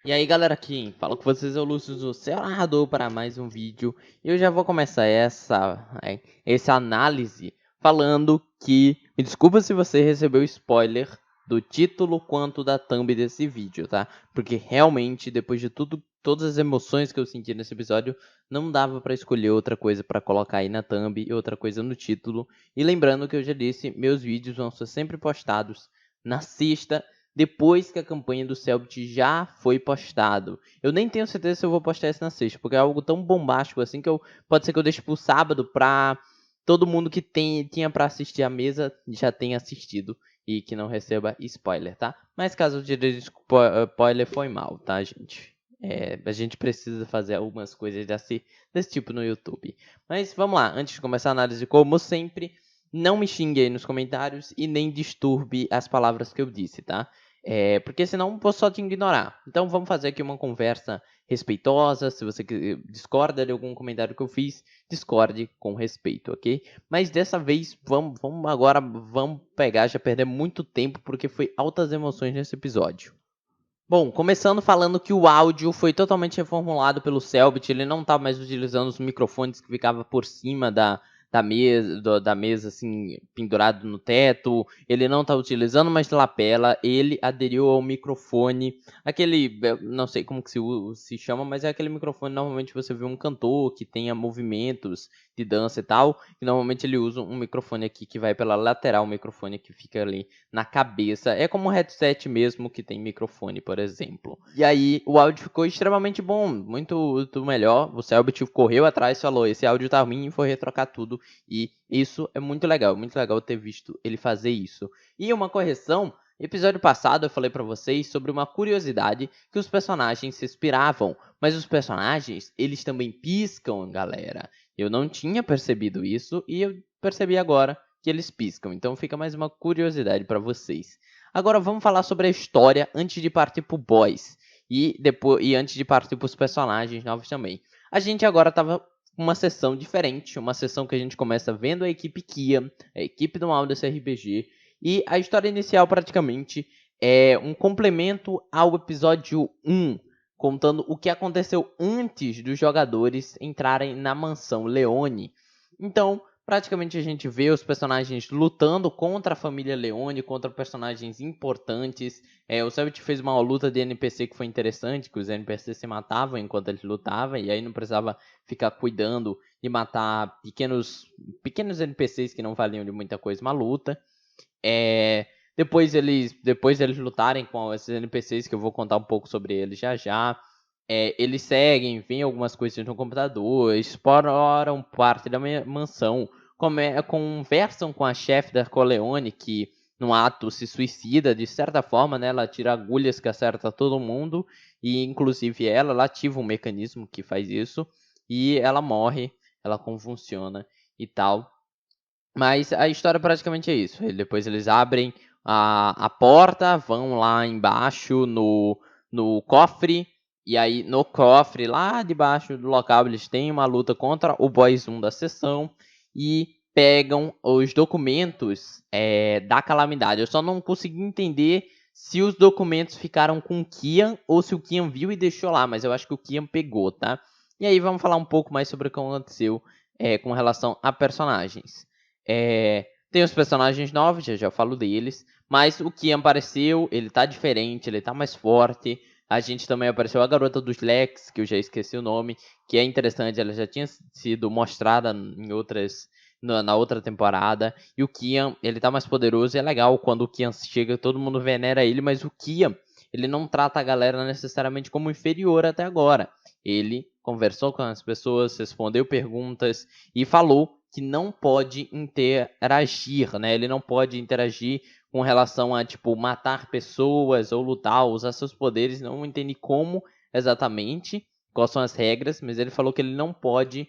E aí galera, aqui fala com vocês, é o Lúcio do seu narrador para mais um vídeo. Eu já vou começar essa análise falando que, me desculpa se você recebeu spoiler do título quanto da thumb desse vídeo, tá? Porque realmente, depois de todas as emoções que eu senti nesse episódio, não dava para escolher outra coisa para colocar aí na thumb e outra coisa no título. E lembrando que eu já disse, meus vídeos vão ser sempre postados na sexta, depois que a campanha do Selbit já foi postado. Eu nem tenho certeza se eu vou postar isso na sexta, porque é algo tão bombástico assim que pode ser que eu deixe pro sábado pra todo mundo que tinha pra assistir a mesa já tenha assistido e que não receba spoiler, tá? Mas caso eu tire spoiler, foi mal, tá, gente? A gente precisa fazer algumas coisas desse tipo no YouTube. Mas vamos lá, antes de começar a análise, como sempre, não me xingue aí nos comentários e nem disturbe as palavras que eu disse, tá? Porque senão eu vou só te ignorar. Então vamos fazer aqui uma conversa respeitosa. Se você discorda de algum comentário que eu fiz, discorde com respeito, ok? Mas dessa vez vamos pegar, já perder muito tempo porque foi altas emoções nesse episódio. Bom, começando falando que o áudio foi totalmente reformulado pelo Selbit, ele não tá mais utilizando os microfones que ficava por cima da mesa assim, pendurado no teto, ele não tá utilizando mais lapela, ele aderiu ao microfone, não sei como que se chama, mas é aquele microfone, normalmente você vê um cantor que tenha movimentos de dança e tal, e normalmente ele usa um microfone aqui que vai pela lateral, um microfone que fica ali na cabeça. É como um headset mesmo que tem microfone, por exemplo. E aí o áudio ficou extremamente bom, muito melhor. O Selbit correu atrás e falou: esse áudio tá ruim, e foi retrocar tudo. E isso é muito legal ter visto ele fazer isso. E uma correção. Episódio passado eu falei pra vocês sobre uma curiosidade que os personagens se inspiravam, mas os personagens, eles também piscam, galera. Eu não tinha percebido isso e eu percebi agora que eles piscam. Então fica mais uma curiosidade para vocês. Agora vamos falar sobre a história antes de partir pro boss e antes de partir para os personagens novos também. A gente agora estava com uma sessão diferente, uma sessão que a gente começa vendo a equipe Kia, a equipe do mal desse RPG, e a história inicial praticamente é um complemento ao episódio 1, contando o que aconteceu antes dos jogadores entrarem na mansão Leone. Então, praticamente a gente vê os personagens lutando contra a família Leone, contra personagens importantes. O Selbit fez uma luta de NPC que foi interessante, que os NPCs se matavam enquanto eles lutavam, e aí não precisava ficar cuidando de matar pequenos NPCs que não valiam de muita coisa uma luta. Depois deles lutarem com esses NPCs, que eu vou contar um pouco sobre eles já já, eles seguem, veem algumas coisas no computador, exploram parte da mansão, conversam com a chefe da Corleone, que no ato se suicida de certa forma, né? Ela tira agulhas que acerta todo mundo, e inclusive ela ativa um mecanismo que faz isso, e ela morre, ela convulsiona e tal. Mas a história praticamente é isso. Depois eles abrem a porta, vão lá embaixo no cofre. E aí, no cofre, lá debaixo do local, eles têm uma luta contra o Boss 1 da sessão. E pegam os documentos da calamidade. Eu só não consegui entender se os documentos ficaram com o Kian ou se o Kian viu e deixou lá. Mas eu acho que o Kian pegou, tá? E aí, vamos falar um pouco mais sobre o que aconteceu com relação a personagens. Tem os personagens novos, já falo deles. Mas o Kian apareceu, ele tá diferente, ele tá mais forte. A gente também apareceu a garota dos Lex, que eu já esqueci o nome, que é interessante, ela já tinha sido mostrada na outra temporada. E o Kian, ele tá mais poderoso e é legal quando o Kian chega, todo mundo venera ele, mas o Kian, ele não trata a galera necessariamente como inferior até agora. Ele conversou com as pessoas, respondeu perguntas e falou que não pode interagir, né? Ele não pode interagir com relação a, tipo, matar pessoas ou lutar, usar seus poderes. Não entendi como exatamente, quais são as regras, mas ele falou que ele não pode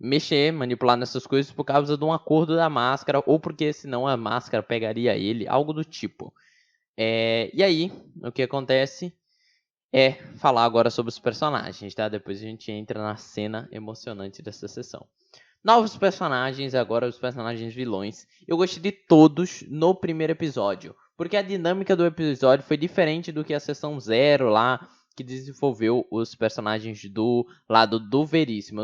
mexer, manipular nessas coisas por causa de um acordo da máscara, ou porque senão a máscara pegaria ele, algo do tipo. E aí, o que acontece é falar agora sobre os personagens, tá? Depois a gente entra na cena emocionante dessa sessão. Novos personagens, agora os personagens vilões. Eu gostei de todos no primeiro episódio. porque a dinâmica do episódio foi diferente do que a sessão 0 lá, que desenvolveu os personagens do lado do Veríssimo.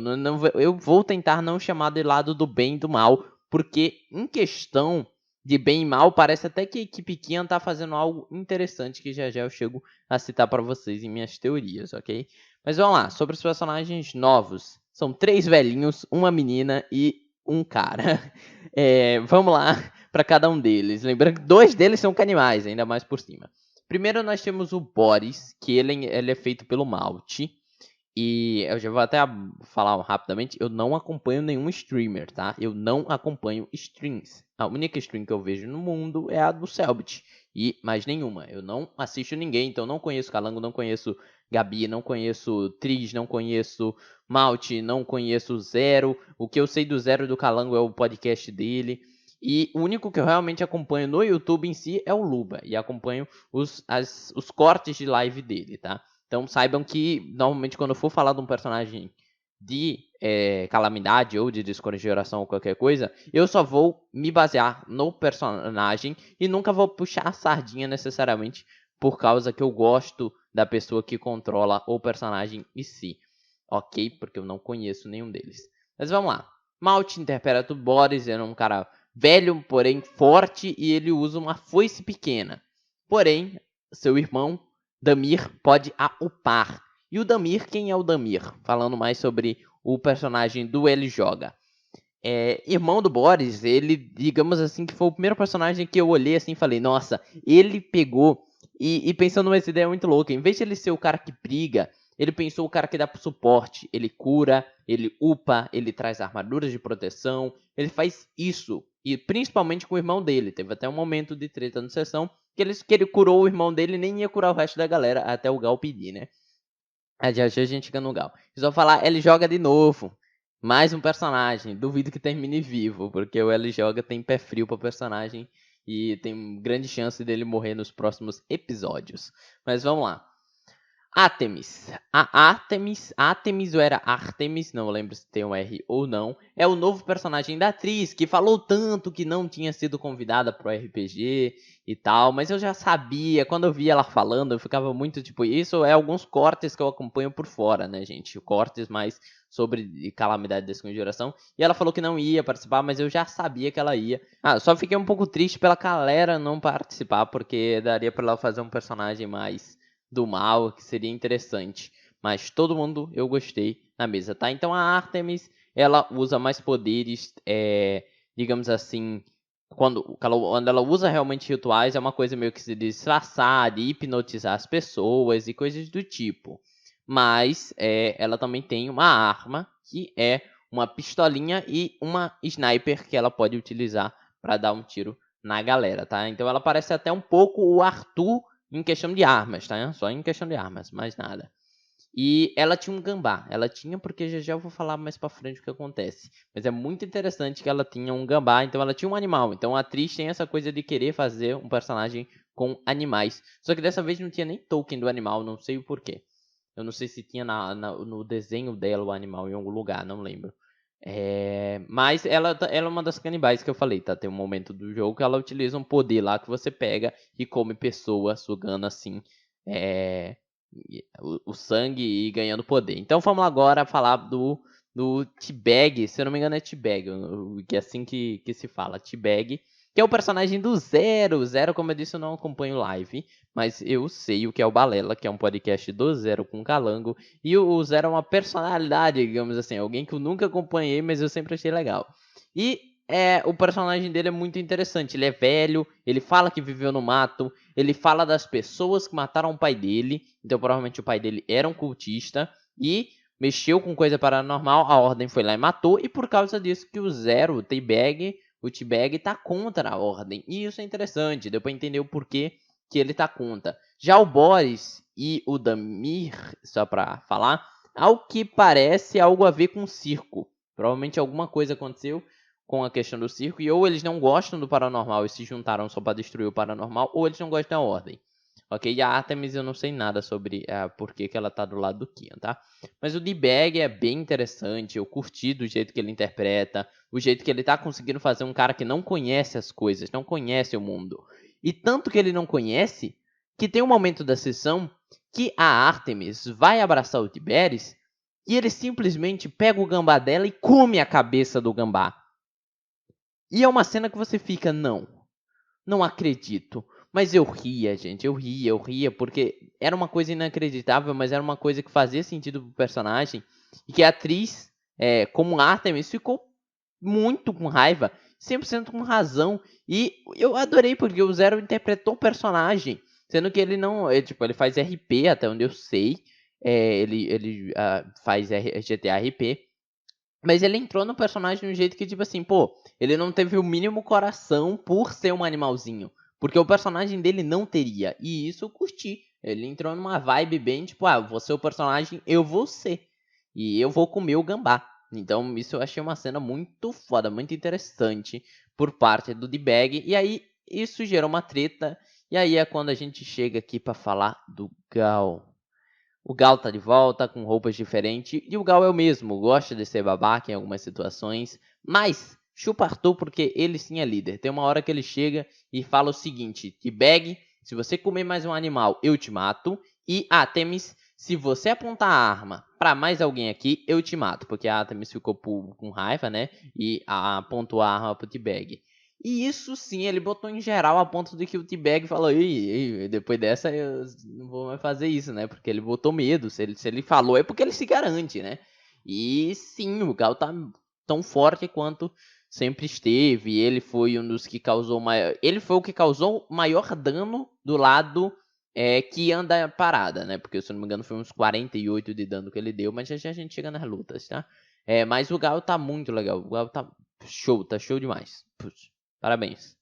Eu vou tentar não chamar de lado do bem e do mal, porque em questão de bem e mal, parece até que a equipe Kian tá fazendo algo interessante que já eu chego a citar para vocês em minhas teorias, ok? Mas vamos lá, sobre os personagens novos. São 3 velhinhos, uma menina e um cara. Vamos lá para cada um deles. Lembrando que 2 deles são canibais, ainda mais por cima. Primeiro nós temos o Boris, que ele é feito pelo Malte. E eu já vou até falar rapidamente, eu não acompanho nenhum streamer, tá? Eu não acompanho streams. A única stream que eu vejo no mundo é a do Selbit. E mais nenhuma. Eu não assisto ninguém, então não conheço Calango, não conheço Gabi, não conheço Tris, não conheço Malte, não conheço Zero. O que eu sei do Zero e do Calango é o podcast dele. E o único que eu realmente acompanho no YouTube em si é o Luba. E acompanho os cortes de live dele, tá? Então saibam que, normalmente, quando eu for falar de um personagem de calamidade ou de desconjuração ou qualquer coisa, eu só vou me basear no personagem e nunca vou puxar a sardinha necessariamente por causa que eu gosto da pessoa que controla o personagem em si. Ok? Porque eu não conheço nenhum deles. Mas vamos lá. Malte interpreta o Boris, ele é um cara velho, porém forte, e ele usa uma foice pequena. Porém, seu irmão Damir pode a upar. E o Damir, quem é o Damir? Falando mais sobre o personagem do Ele Joga. Irmão do Boris, ele, digamos assim, que foi o primeiro personagem que eu olhei assim e falei, nossa, ele pegou e pensando numa ideia muito louca. Em vez de ele ser o cara que briga, ele pensou o cara que dá suporte. Ele cura, ele upa, ele traz armaduras de proteção, ele faz isso. E principalmente com o irmão dele. Teve até um momento de treta na sessão que ele curou o irmão dele e nem ia curar o resto da galera até o Gal pedir, né? Já a gente chega no Gal. Eles vão falar, ele joga de novo. Mais um personagem. Duvido que termine vivo, porque o L joga tem pé frio pro personagem e tem grande chance dele morrer nos próximos episódios. Mas vamos lá. Artemis. A Artemis ou era Artemis, não lembro se tem um R ou não, é o novo personagem da atriz, que falou tanto que não tinha sido convidada pro RPG e tal, mas eu já sabia, quando eu via ela falando, eu ficava muito tipo, isso é alguns cortes que eu acompanho por fora, né, gente, cortes mais sobre calamidade e desconjuração, e ela falou que não ia participar, mas eu já sabia que ela ia. Só fiquei um pouco triste pela galera não participar, porque daria pra ela fazer um personagem mais do mal, que seria interessante. Mas todo mundo eu gostei na mesa, tá? Então a Artemis, ela usa mais poderes, digamos assim, quando ela usa realmente rituais, é uma coisa meio que se disfarçar, de hipnotizar as pessoas e coisas do tipo. Mas ela também tem uma arma, que é uma pistolinha e uma sniper que ela pode utilizar para dar um tiro na galera, tá? Então ela parece até um pouco o Arthur em questão de armas, tá? Só em questão de armas, mais nada. E ela tinha um gambá. Ela tinha, porque já eu vou falar mais pra frente o que acontece. Mas é muito interessante que ela tinha um gambá, então ela tinha um animal. Então a atriz tem essa coisa de querer fazer um personagem com animais. Só que dessa vez não tinha nem token do animal, não sei o porquê. Eu não sei se tinha no desenho dela o animal em algum lugar, não lembro. Mas ela é uma das canibais que eu falei, tá? Tem um momento do jogo que ela utiliza um poder lá que você pega e come pessoa, sugando assim o sangue e ganhando poder. Então vamos lá agora falar do T-Bag, se eu não me engano é T-Bag, que é assim que se fala, T-Bag, que é o personagem do Zero. Zero, como eu disse, eu não acompanho live, mas eu sei o que é o Balela, que é um podcast do Zero com Calango. E o Zero é uma personalidade, digamos assim, alguém que eu nunca acompanhei, mas eu sempre achei legal. E o personagem dele é muito interessante. Ele é velho, ele fala que viveu no mato, ele fala das pessoas que mataram o pai dele. Então provavelmente o pai dele era um cultista e mexeu com coisa paranormal. A Ordem foi lá e matou. E por causa disso que o Zero, o T-Bag tá contra a Ordem. E isso é interessante, deu pra entender o porquê que ele tá contra. Já o Boris e o Damir, só pra falar, ao que parece algo a ver com o circo. Provavelmente alguma coisa aconteceu com a questão do circo, e ou eles não gostam do paranormal e se juntaram só para destruir o paranormal, ou eles não gostam da Ordem. Ok? E a Artemis eu não sei nada sobre por que ela tá do lado do Kian, tá? Mas o D-Bag é bem interessante, eu curti do jeito que ele interpreta, o jeito que ele tá conseguindo fazer um cara que não conhece as coisas, não conhece o mundo. E tanto que ele não conhece, que tem um momento da sessão que a Artemis vai abraçar o Tibéris e ele simplesmente pega o gambá dela e come a cabeça do gambá. E é uma cena que você fica, não acredito. Mas eu ria, gente, eu ria, porque era uma coisa inacreditável, mas era uma coisa que fazia sentido pro personagem. E que a atriz, como Artemis, ficou muito com raiva, 100% com razão. E eu adorei, porque o Zero interpretou o personagem, sendo que ele não, ele faz RP, até onde eu sei. Ele faz GTA RP. Mas ele entrou no personagem de um jeito que, tipo assim, pô, ele não teve o mínimo coração por ser um animalzinho. Porque o personagem dele não teria. E isso eu curti. Ele entrou numa vibe bem, tipo, você é o personagem, eu vou ser. E eu vou comer o gambá. Então, isso eu achei uma cena muito foda, muito interessante por parte do D-Bag. E aí, isso gerou uma treta. E aí é quando a gente chega aqui pra falar do Gal. O Gal tá de volta, com roupas diferentes, e o Gal é o mesmo, gosta de ser babaca em algumas situações, mas chupa Arthur porque ele sim é líder. Tem uma hora que ele chega e fala o seguinte: T-Bag, se você comer mais um animal, eu te mato, e Artemis, se você apontar a arma pra mais alguém aqui, eu te mato, porque a Artemis ficou com raiva, né, e apontou a arma pro T-Bag. E isso sim, ele botou em geral a ponto de que o T-Bag falou: ei, depois dessa eu não vou mais fazer isso, né? Porque ele botou medo. Se ele falou é porque ele se garante, né? E sim, o Gal tá tão forte quanto sempre esteve. Ele foi um dos que causou maior. Ele foi o que causou maior dano do lado que anda parada, né? Porque se eu não me engano foi uns 48 de dano que ele deu, mas já a gente chega nas lutas, tá? Mas o Gal tá muito legal. O Gal tá show demais. Putz. Parabéns.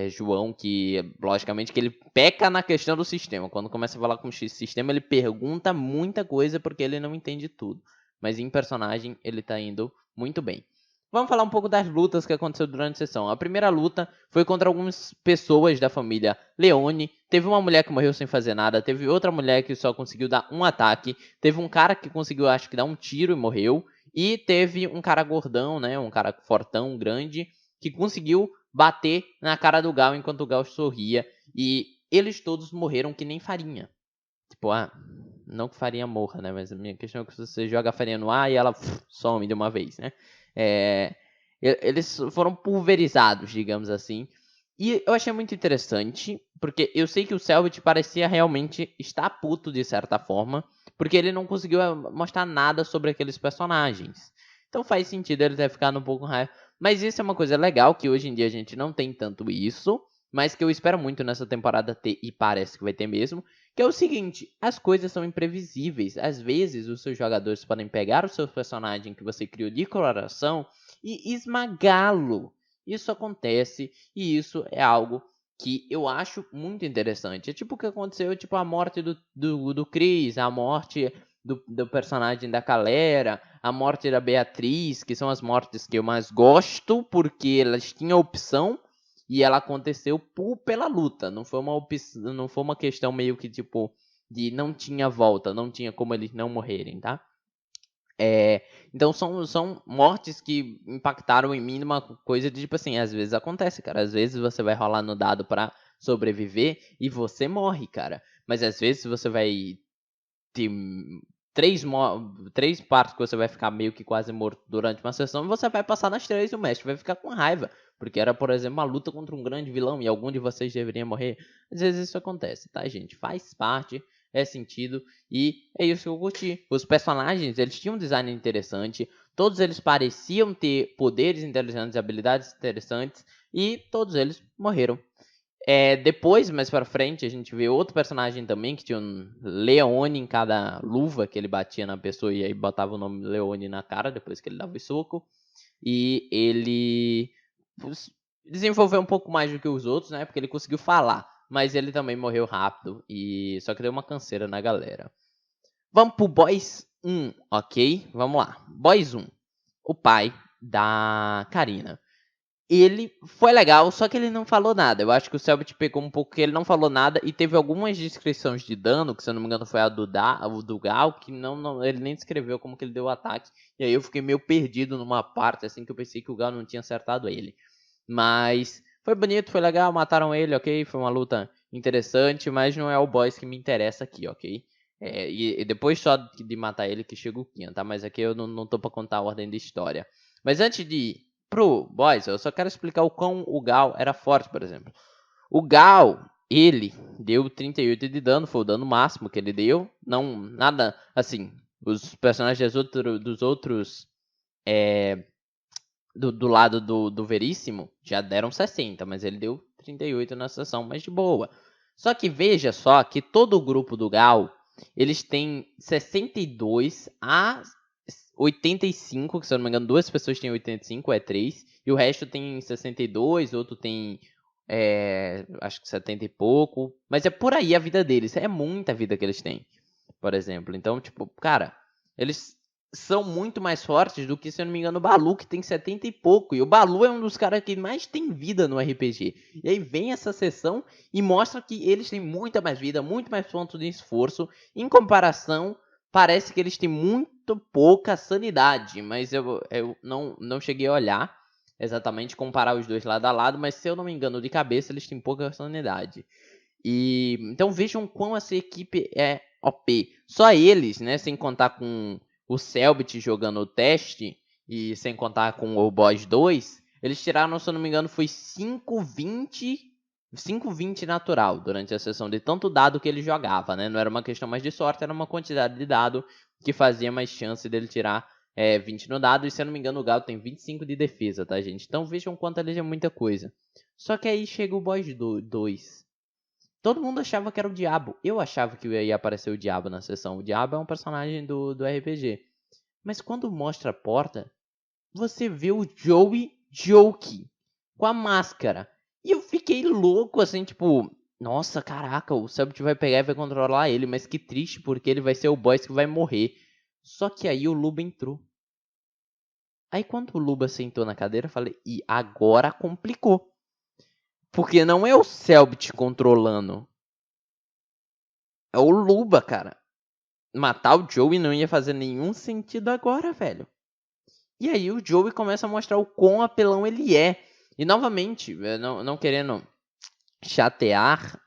João, que logicamente que ele peca na questão do sistema. Quando começa a falar com o sistema, ele pergunta muita coisa porque ele não entende tudo. Mas em personagem, ele tá indo muito bem. Vamos falar um pouco das lutas que aconteceu durante a sessão. A primeira luta foi contra algumas pessoas da família Leone. Teve uma mulher que morreu sem fazer nada. Teve outra mulher que só conseguiu dar um ataque. Teve um cara que conseguiu, acho que, dar um tiro e morreu. E teve um cara gordão, né? Um cara fortão, grande, que conseguiu bater na cara do Gal enquanto o Gal sorria. E eles todos morreram que nem farinha. Tipo, não que farinha morra, né? Mas a minha questão é que você joga a farinha no ar e ela some de uma vez, né? Eles foram pulverizados, digamos assim. E eu achei muito interessante, porque eu sei que o Selvit parecia realmente estar puto de certa forma, porque ele não conseguiu mostrar nada sobre aqueles personagens. Então faz sentido ele ter ficado um pouco com raiva. Mas isso é uma coisa legal, que hoje em dia a gente não tem tanto isso, mas que eu espero muito nessa temporada ter, e parece que vai ter mesmo, que é o seguinte: as coisas são imprevisíveis. Às vezes os seus jogadores podem pegar o seu personagem que você criou de coração e esmagá-lo. Isso acontece e isso é algo que eu acho muito interessante. É tipo o que aconteceu, tipo a morte do Chris, a morte do personagem da Calera, a morte da Beatriz, que são as mortes que eu mais gosto, porque elas tinham opção e ela aconteceu pela luta. Não foi não foi uma questão meio que tipo de não tinha volta, não tinha como eles não morrerem, tá? Então são mortes que impactaram em mim numa coisa de tipo assim, às vezes acontece, cara. Às vezes você vai rolar no dado pra sobreviver e você morre, cara. Mas às vezes você vai ter três partes que você vai ficar meio que quase morto durante uma sessão e você vai passar nas três e o mestre vai ficar com raiva. Porque era, por exemplo, uma luta contra um grande vilão e algum de vocês deveria morrer. Às vezes isso acontece, tá, gente? Faz parte, é sentido e é isso que eu curti. Os personagens, eles tinham um design interessante, todos eles pareciam ter poderes interessantes, habilidades interessantes e todos eles morreram. Depois, mais pra frente, a gente vê outro personagem também, que tinha um Leone em cada luva que ele batia na pessoa e aí botava o nome Leone na cara depois que ele dava o soco. E ele desenvolveu um pouco mais do que os outros, né? Porque ele conseguiu falar, mas ele também morreu rápido e só que deu uma canseira na galera. Vamos pro Boys 1, ok? Vamos lá. Boys 1. O pai da Karina. Ele foi legal, só que ele não falou nada. Eu acho que o Selbit pegou um pouco que ele não falou nada e teve algumas descrições de dano, que se eu não me engano foi a do Gal, que ele nem descreveu como que ele deu o ataque. E aí eu fiquei meio perdido numa parte, assim, que eu pensei que o Gal não tinha acertado ele. Mas Foi bonito, foi legal, mataram ele, ok? Foi uma luta interessante, mas não é o boss que me interessa aqui, ok? E depois só de matar ele que chega o Kian, tá? Mas aqui eu não tô pra contar a ordem da história. Mas antes de ir pro boss, eu só quero explicar o quão o Gal era forte, por exemplo. O Gal, ele deu 38 de dano, foi o dano máximo que ele deu. Não, nada, assim, os personagens dos outros do lado do Veríssimo já deram 60, mas ele deu 38 na sessão, mas de boa. Só que veja só que todo o grupo do Gal, eles têm 62 a 85, que se eu não me engano, duas pessoas têm 85, é 3, e o resto tem 62, outro tem acho que 70 e pouco, mas é por aí a vida deles, é muita vida que eles têm, por exemplo. Então, tipo, cara, eles são muito mais fortes do que, se eu não me engano, o Balu, que tem 70 e pouco. E o Balu é um dos caras que mais tem vida no RPG. E aí vem essa sessão e mostra que eles têm muita mais vida, muito mais pontos de esforço. Em comparação, parece que eles têm muito pouca sanidade. Mas eu não cheguei a olhar exatamente, comparar os dois lado a lado. Mas se eu não me engano, de cabeça, eles têm pouca sanidade. E então vejam quão essa equipe é OP. Só eles, né, sem contar com o Selbit jogando o teste e sem contar com o Boss 2, eles tiraram, se eu não me engano, foi 5,20 natural durante a sessão de tanto dado que ele jogava, né? Não era uma questão mais de sorte, era uma quantidade de dado que fazia mais chance dele tirar 20 no dado. E se eu não me engano, o Galo tem 25 de defesa, tá, gente? Então vejam quanto ele é muita coisa. Só que aí chega o Boss 2. Todo mundo achava que era o Diabo. Eu achava que ia aparecer o Diabo na sessão. O Diabo é um personagem do RPG. Mas quando mostra a porta, você vê o Joey Joke com a máscara. E eu fiquei louco, assim, tipo... Nossa, caraca, o Selbit vai pegar e vai controlar ele. Mas que triste, porque ele vai ser o boss que vai morrer. Só que aí o Luba entrou. Aí quando o Luba sentou na cadeira, eu falei... E agora complicou. Porque não é o Selbit controlando. É o Luba, cara. Matar o Joey não ia fazer nenhum sentido agora, velho. E aí o Joey começa a mostrar o quão apelão ele é. E novamente, não querendo chatear,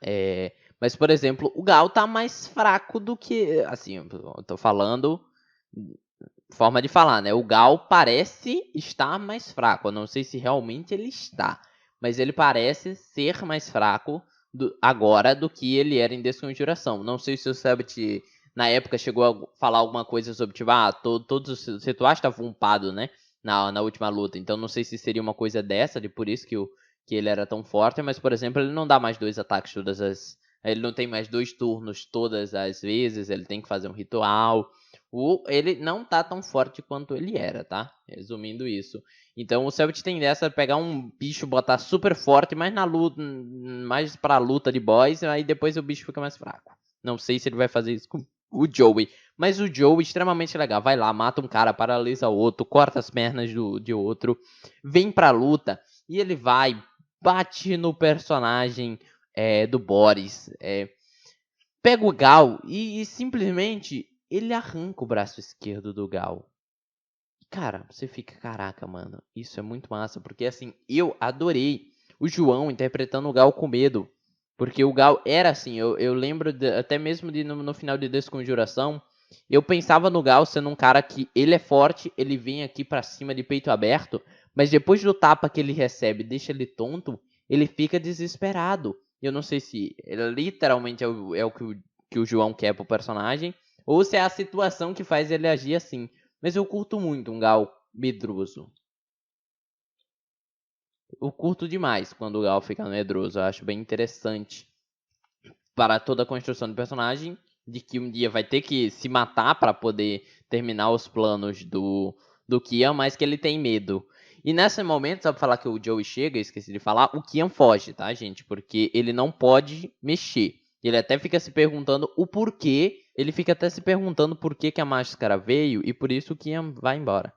mas por exemplo, o Gal tá mais fraco do que... Assim, eu tô falando... Forma de falar, né? O Gal parece estar mais fraco. Eu não sei se realmente ele está. Mas ele parece ser mais fraco agora do que ele era em Desconjuração. Não sei se o Sabbath na época chegou a falar alguma coisa sobre, tipo, todos os rituais estavam upados, né? Na última luta. Então não sei se seria uma coisa dessa, de por isso que ele era tão forte. Mas, por exemplo, ele não dá mais 2 ataques todas as... Ele não tem mais 2 turnos todas as vezes. Ele tem que fazer um ritual. Ele não tá tão forte quanto ele era, tá? Resumindo isso. Então o Selbit tem dessa de pegar um bicho, botar super forte, mas na luta, mais pra luta de boss, aí depois o bicho fica mais fraco. Não sei se ele vai fazer isso com o Joey. Mas o Joey, extremamente legal. Vai lá, mata um cara, paralisa o outro, corta as pernas de outro, vem pra luta e ele vai, bate no personagem do Boris. Pega o Gal e simplesmente ele arranca o braço esquerdo do Gal. Cara, você fica, caraca, mano, isso é muito massa, porque assim, eu adorei o João interpretando o Gal com medo, porque o Gal era assim, eu lembro até mesmo no final de Desconjuração, eu pensava no Gal sendo um cara que ele é forte, ele vem aqui pra cima de peito aberto, mas depois do tapa que ele recebe, deixa ele tonto, ele fica desesperado. Eu não sei se ele literalmente é o que o João quer pro personagem, ou se é a situação que faz ele agir assim. Mas eu curto muito um Gal medroso. Eu curto demais quando o Gal fica medroso. Eu acho bem interessante para toda a construção do personagem. De que um dia vai ter que se matar para poder terminar os planos do Kian, mas que ele tem medo. E nesse momento, só pra falar que o Joey chega, esqueci de falar, o Kian foge, tá, gente? Porque ele não pode mexer. Ele até fica se perguntando o porquê. Ele fica até se perguntando por que a máscara veio e por isso o Kian vai embora.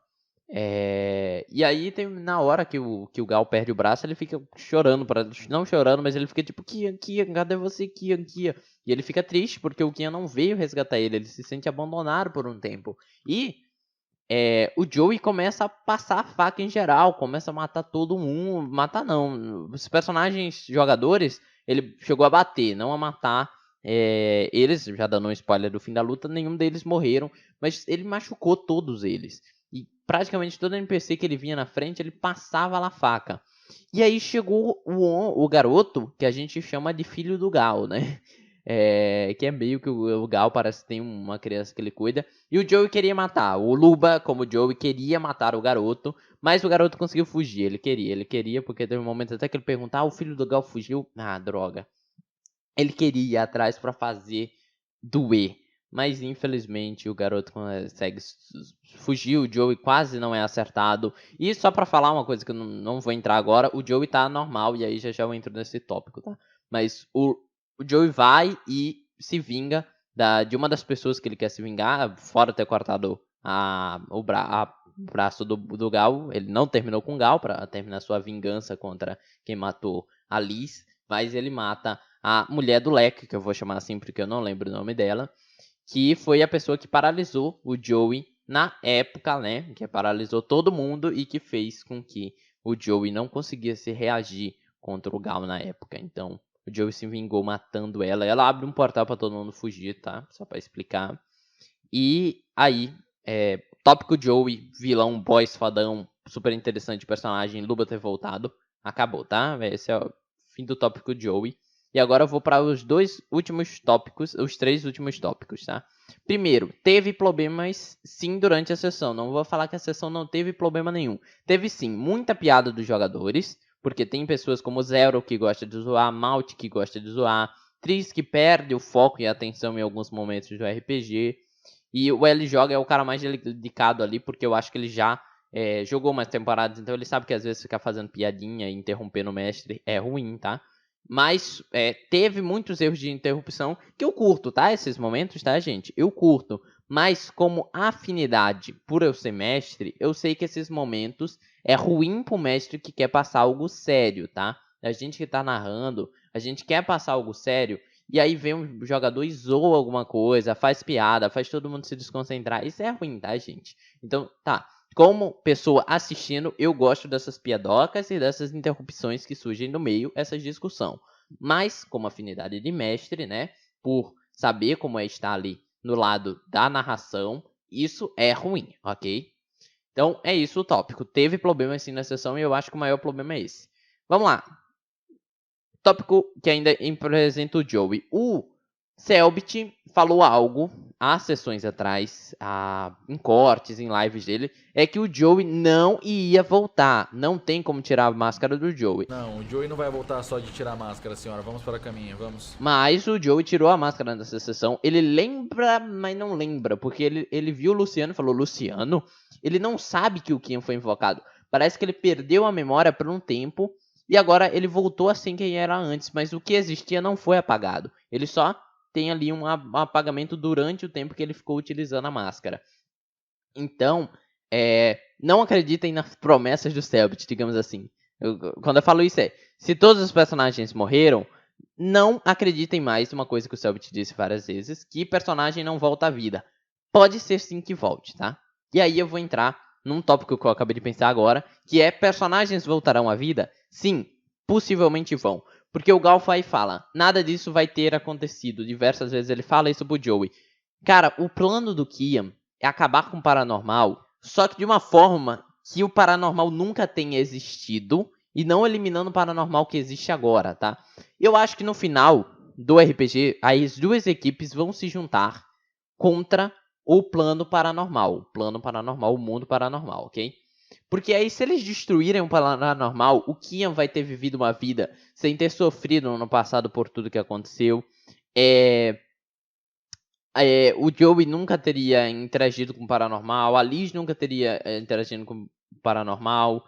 E aí tem na hora que o Gal perde o braço, ele fica chorando, não chorando, mas ele fica tipo, Kian, Kian, cadê você, Kian, Kian? E ele fica triste porque o Kian não veio resgatar ele, ele se sente abandonado por um tempo. E o Joey começa a passar a faca em geral, começa a matar todo mundo. Matar não. Os personagens jogadores, ele chegou a bater, não a matar. Eles, já dando um spoiler do fim da luta, nenhum deles morreram, mas ele machucou todos eles. E praticamente todo NPC que ele vinha na frente, ele passava lá a faca. E aí chegou o garoto, que a gente chama de filho do Gal, né? Que é meio que o Gal parece que tem uma criança que ele cuida. E o Joey queria matar. O Luba, como o Joey, queria matar o garoto. Mas o garoto conseguiu fugir. Ele queria, porque teve um momento até que ele perguntou: o filho do Gal fugiu? Ah, droga. Ele queria ir atrás pra fazer doer. Mas infelizmente o garoto consegue fugir. O Joey quase não é acertado. E só pra falar uma coisa que eu não vou entrar agora: o Joey tá normal. E aí já eu entro nesse tópico, tá? Mas o Joey vai e se vinga de uma das pessoas que ele quer se vingar, fora ter cortado o braço do Gal. Ele não terminou com o Gal para terminar sua vingança contra quem matou a Liz, mas ele mata a mulher do Leque, que eu vou chamar assim porque eu não lembro o nome dela, que foi a pessoa que paralisou o Joey na época, né? Que paralisou todo mundo e que fez com que o Joey não conseguisse reagir contra o Gal na época. Então, o Joey se vingou matando ela. Ela abre um portal pra todo mundo fugir, tá? Só pra explicar. E aí, tópico Joey, vilão, boss, fadão, super interessante personagem, Luba ter voltado. Acabou, tá? Esse é o fim do tópico Joey. E agora eu vou para os dois últimos tópicos, os três últimos tópicos, tá? Primeiro, teve problemas sim durante a sessão. Não vou falar que a sessão não teve problema nenhum. Teve sim muita piada dos jogadores, porque tem pessoas como Zero que gosta de zoar, Malt que gosta de zoar, Tris que perde o foco e a atenção em alguns momentos do RPG. E o L Joga é o cara mais dedicado ali, porque eu acho que ele já jogou mais temporadas, então ele sabe que às vezes ficar fazendo piadinha e interrompendo o mestre é ruim, tá? Mas teve muitos erros de interrupção que eu curto, tá? Esses momentos, tá, gente? Eu curto. Mas como afinidade por eu ser mestre, eu sei que esses momentos é ruim pro mestre que quer passar algo sério, tá? A gente que tá narrando, a gente quer passar algo sério, e aí vem um jogador e zoa alguma coisa, faz piada, faz todo mundo se desconcentrar. Isso é ruim, tá, gente? Então, tá. Como pessoa assistindo, eu gosto dessas piadocas e dessas interrupções que surgem no meio, essa discussão. Mas, como afinidade de mestre, né? Por saber como é estar ali no lado da narração, isso é ruim, ok? Então, é isso o tópico. Teve problema sim na sessão e eu acho que o maior problema é esse. Vamos lá. Tópico que ainda representa o Joey. O Selbit falou algo há sessões atrás, em cortes, em lives dele, é que o Joey não ia voltar. Não tem como tirar a máscara do Joey. Não, o Joey não vai voltar só de tirar a máscara, senhora. Vamos para a caminha, vamos. Mas o Joey tirou a máscara nessa sessão. Ele lembra, mas não lembra. Porque ele viu o Luciano e falou, Luciano? Ele não sabe que o Kian foi invocado. Parece que ele perdeu a memória por um tempo. E agora ele voltou a ser quem era antes. Mas o que existia não foi apagado. Ele só tem ali um apagamento durante o tempo que ele ficou utilizando a máscara. Então, não acreditem nas promessas do Selbit, digamos assim. Quando eu falo isso se todos os personagens morreram, não acreditem mais numa coisa que o Selbit disse várias vezes, que personagem não volta à vida. Pode ser sim que volte, tá? E aí eu vou entrar num tópico que eu acabei de pensar agora, que é personagens voltarão à vida? Sim, possivelmente vão. Porque o Galfai fala, nada disso vai ter acontecido. Diversas vezes ele fala isso pro Joey. Cara, o plano do Kian é acabar com o paranormal, só que de uma forma que o paranormal nunca tenha existido e não eliminando o paranormal que existe agora, tá? Eu acho que no final do RPG, as duas equipes vão se juntar contra o plano paranormal. O mundo paranormal, ok? Porque aí, se eles destruírem o paranormal, o Kian vai ter vivido uma vida sem ter sofrido no passado por tudo que aconteceu. O Joey nunca teria interagido com o paranormal, a Liz nunca teria interagido com o paranormal,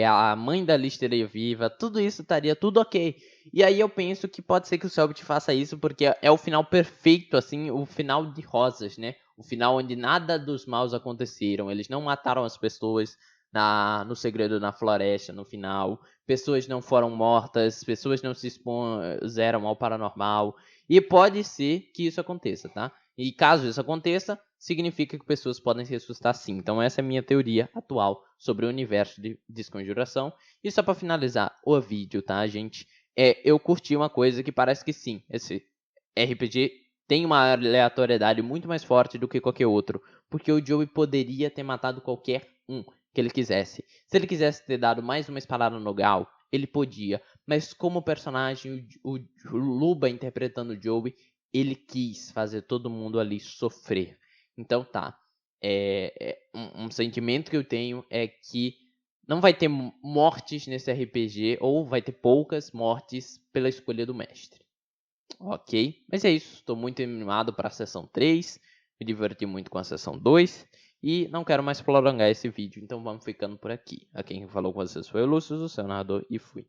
a mãe da Liz teria viva, tudo isso estaria tudo ok. E aí eu penso que pode ser que o Selbit faça isso porque é o final perfeito, assim, o final de Rosas, né? O final onde nada dos maus aconteceram, eles não mataram as pessoas no Segredo na Floresta, no final, pessoas não foram mortas, pessoas não se expuseram ao paranormal, e pode ser que isso aconteça, tá? E caso isso aconteça, significa que pessoas podem se assustar sim. Então essa é a minha teoria atual sobre o universo de Desconjuração. E só para finalizar o vídeo, tá, gente? Eu curti uma coisa que parece que sim, esse RPG tem uma aleatoriedade muito mais forte do que qualquer outro. Porque o Joey poderia ter matado qualquer um que ele quisesse. Se ele quisesse ter dado mais uma espadada no Gal, ele podia. Mas como personagem, o Luba interpretando o Joey, ele quis fazer todo mundo ali sofrer. Então tá. Um sentimento que eu tenho é que não vai ter mortes nesse RPG, ou vai ter poucas mortes pela escolha do mestre. Ok? Mas é isso. Estou muito animado para a sessão 3. Me diverti muito com a sessão 2. E não quero mais prolongar esse vídeo, então vamos ficando por aqui. A quem falou com vocês foi o Lúcio, o seu narrador, e fui.